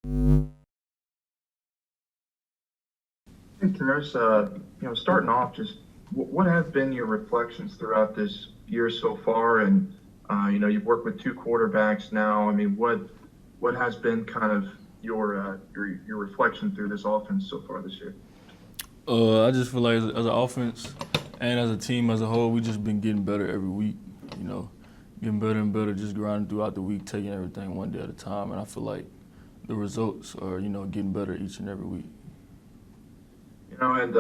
Hey, Terrace, starting off, just what have been your reflections throughout this year so far? And you've worked with two quarterbacks now. I mean, what has been kind of your reflection through this offense so far this year? I just feel like as an offense and as a team as a whole, we just been getting better every week. You know, getting better and better, just grinding throughout the week, taking everything one day at a time. And I feel like the results are getting better each and every week. Ed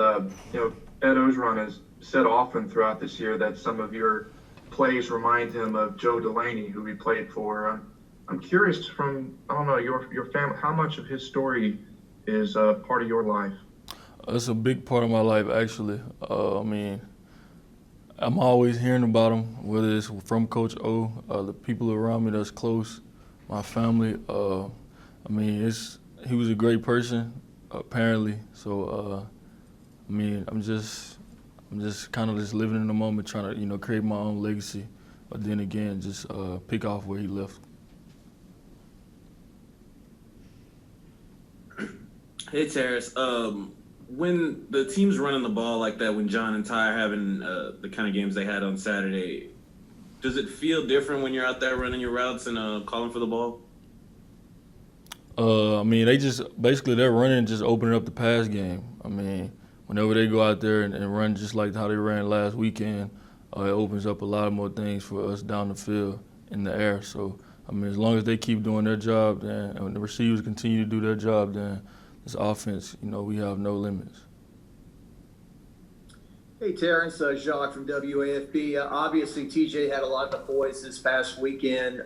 Ogeron has said often throughout this year that some of your plays remind him of Joe Delaney, who he played for. I'm curious from, I don't know, your family, how much of his story is part of your life? It's a big part of my life, actually. I mean, I'm always hearing about him, whether it's from Coach O, the people around me that's close, my family. I mean, he was a great person, apparently. So, I mean, I'm just kind of just living in the moment, trying to create my own legacy. But then again, just pick off where he left. Hey Terrace, when the team's running the ball like that, when John and Ty are having the kind of games they had on Saturday, does it feel different when you're out there running your routes and calling for the ball? I mean, they just basically they're running, just opening up the pass game. I mean, whenever they go out there and run just like how they ran last weekend, it opens up a lot more things for us down the field in the air. So, I mean, as long as they keep doing their job, then and the receivers continue to do their job, then this offense, we have no limits. Hey, Terrence, Jacques from WAFB. Obviously, TJ had a lot of the boys this past weekend.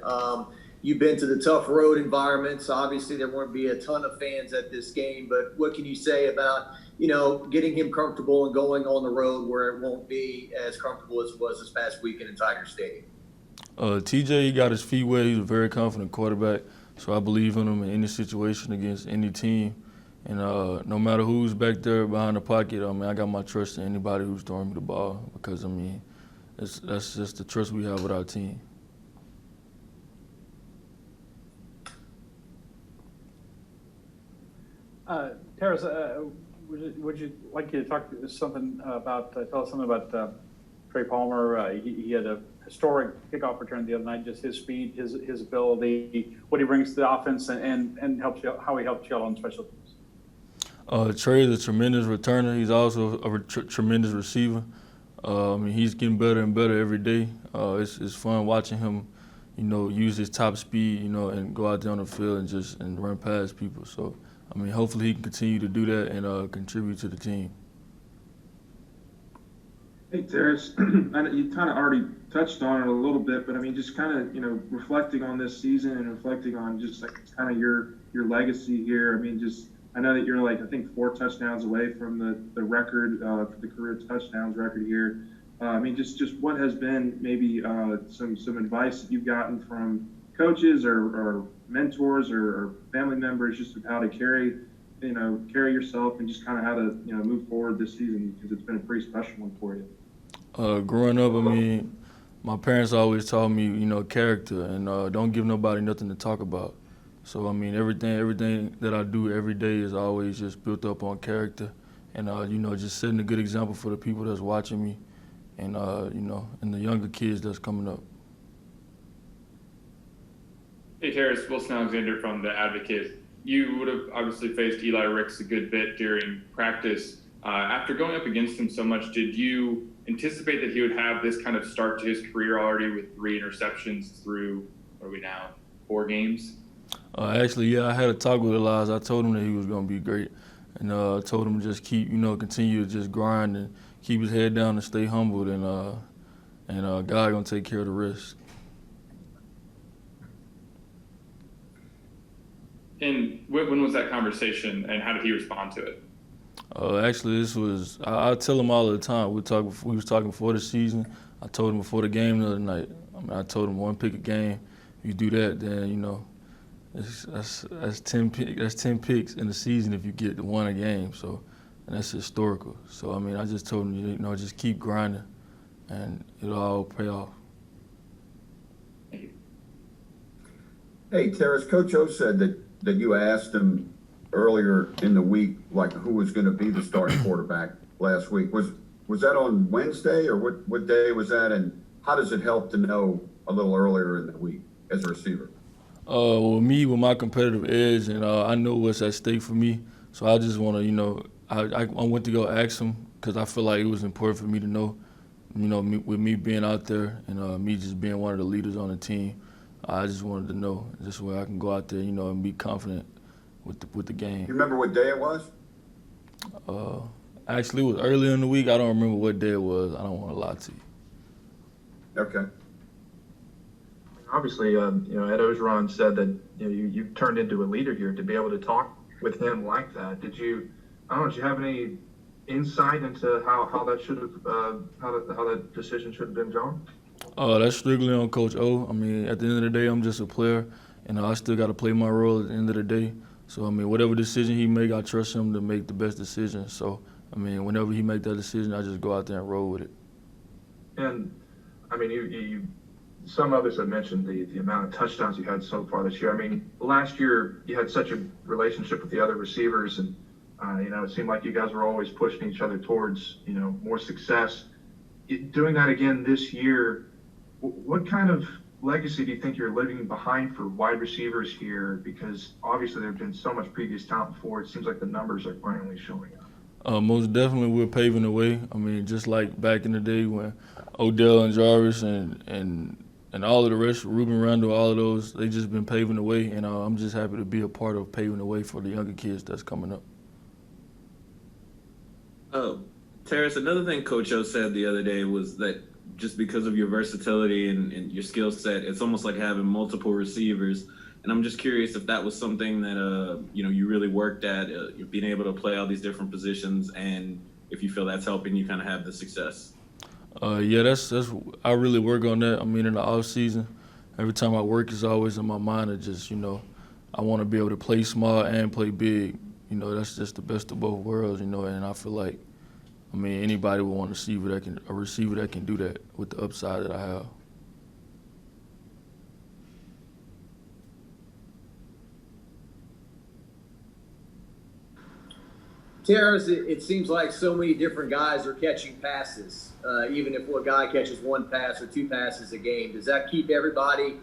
You've been to the tough road environments. Obviously, there won't be a ton of fans at this game, but what can you say about, getting him comfortable and going on the road where it won't be as comfortable as it was this past weekend in Tiger Stadium? TJ, he got his feet wet. He's a very confident quarterback, so I believe in him in any situation against any team. And no matter who's back there behind the pocket, I mean, I got my trust in anybody who's throwing me the ball because, I mean, that's just the trust we have with our team. Terrace, would you like you to talk something about tell us something about Trey Palmer? He had a historic kickoff return the other night. Just his speed, his ability, what he brings to the offense, and helps you, how he helps you all on special teams. Trey is a tremendous returner. He's also a tremendous receiver. I mean, he's getting better and better every day. It's fun watching him, use his top speed, and go out there on the field and run past people. So, I mean, hopefully he can continue to do that and contribute to the team. Hey, Terrace, I know you kind of already touched on it a little bit, but I mean, just kind of, reflecting on this season and reflecting on just like kind of your legacy here. I mean, just I know that you're like I think 4 touchdowns away from the record for the career touchdowns record here. I mean, just what has been maybe some advice that you've gotten from coaches or mentors or family members just of how to carry yourself and just kind of how to move forward this season because it's been a pretty special one for you. Growing up, I mean, my parents always taught me, character and don't give nobody nothing to talk about. So I mean, everything that I do every day is always just built up on character, and just setting a good example for the people that's watching me, and and the younger kids that's coming up. Hey, Terrace, Wilson Alexander from The Advocate. You would have obviously faced Eli Ricks a good bit during practice. After going up against him so much, did you anticipate that he would have this kind of start to his career already with 3 interceptions through, what are we now, 4 games? Actually, yeah, I had a talk with Elias. I told him that he was going to be great, and I told him to just keep, continue to just grind and keep his head down and stay humbled, and God gonna take care of the rest. And when was that conversation, and how did he respond to it? Actually, this was I tell him all the time. We was talking before the season. I told him before the game the other night. I mean, I told him 1 pick a game. If you do that, then that's 10 picks in the season if you get 1 a game. So, and that's historical. So I mean, I just told him just keep grinding, and it'll all pay off. Hey, Terrace, Coach O said that you asked him earlier in the week, like who was going to be the starting quarterback last week. Was that on Wednesday or what day was that? And how does it help to know a little earlier in the week as a receiver? With me, with my competitive edge, and I know what's at stake for me, so I just want to, I went to go ask him because I feel like it was important for me to know, with me being out there and me just being one of the leaders on the team. I just wanted to know just where I can go out there, and be confident with the game. You remember what day it was? Actually, it was earlier in the week. I don't remember what day it was. I don't want to lie to you. Okay. Obviously, Ed Ogeron said that you turned into a leader here to be able to talk with him like that. Did you have any insight into how that should have how that decision should have been drawn? That's strictly on Coach O. I mean, at the end of the day, I'm just a player, and I still got to play my role at the end of the day. So, I mean, whatever decision he make, I trust him to make the best decision. So, I mean, whenever he make that decision, I just go out there and roll with it. And, I mean, you some others have mentioned the amount of touchdowns you had so far this year. I mean, last year you had such a relationship with the other receivers, and, it seemed like you guys were always pushing each other towards, more success. Doing that again this year, what kind of legacy do you think you're leaving behind for wide receivers here? Because obviously there have been so much previous talent before. It seems like the numbers are finally showing up. Most definitely, we're paving the way. I mean, just like back in the day when Odell and Jarvis and all of the rest, Ruben Randall, all of those, they just been paving the way, and I'm just happy to be a part of paving the way for the younger kids that's coming up. Terrace, another thing Coach O said the other day was that just because of your versatility and your skill set, it's almost like having multiple receivers. And I'm just curious if that was something that you really worked at, being able to play all these different positions, and if you feel that's helping you kind of have the success. Yeah, that's I really work on that. I mean, in the off season, every time I work, it's always in my mind of just I want to be able to play small and play big. That's just the best of both worlds. And I feel like, I mean, anybody would want a receiver that can do that with the upside that I have. Terrace, it seems like so many different guys are catching passes. Even if one guy catches one pass or two passes a game, does that keep everybody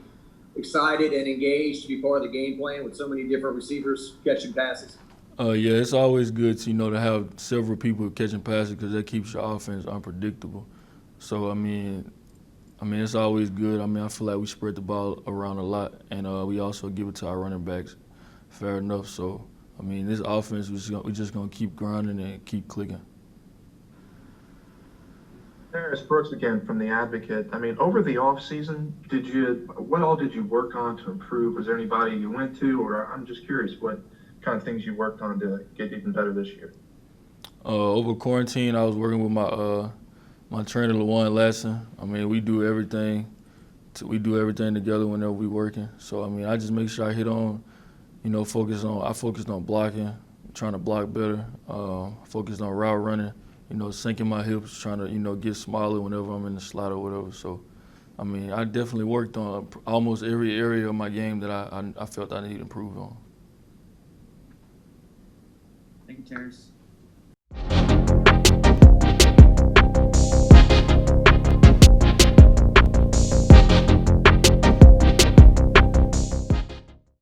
excited and engaged to be part of the game plan with so many different receivers catching passes? Yeah, it's always good to have several people catching passes because that keeps your offense unpredictable. So I mean, it's always good. I mean, I feel like we spread the ball around a lot, and we also give it to our running backs. Fair enough. So I mean, this offense we're just gonna keep grinding and keep clicking. Terrace Brooks again from the Advocate. I mean, over the off season, what all did you work on to improve? Was there anybody you went to, or I'm just curious what kind of things you worked on to get even better this year? Over quarantine, I was working with my trainer, LaJuan Lasson. I mean, we do everything together whenever we working. So I mean, I just make sure I hit on, I focused on blocking, trying to block better. Focused on route running, sinking my hips, trying to get smaller whenever I'm in the slot or whatever. So, I mean, I definitely worked on almost every area of my game that I felt I needed to improve on. Thank you, Terrace.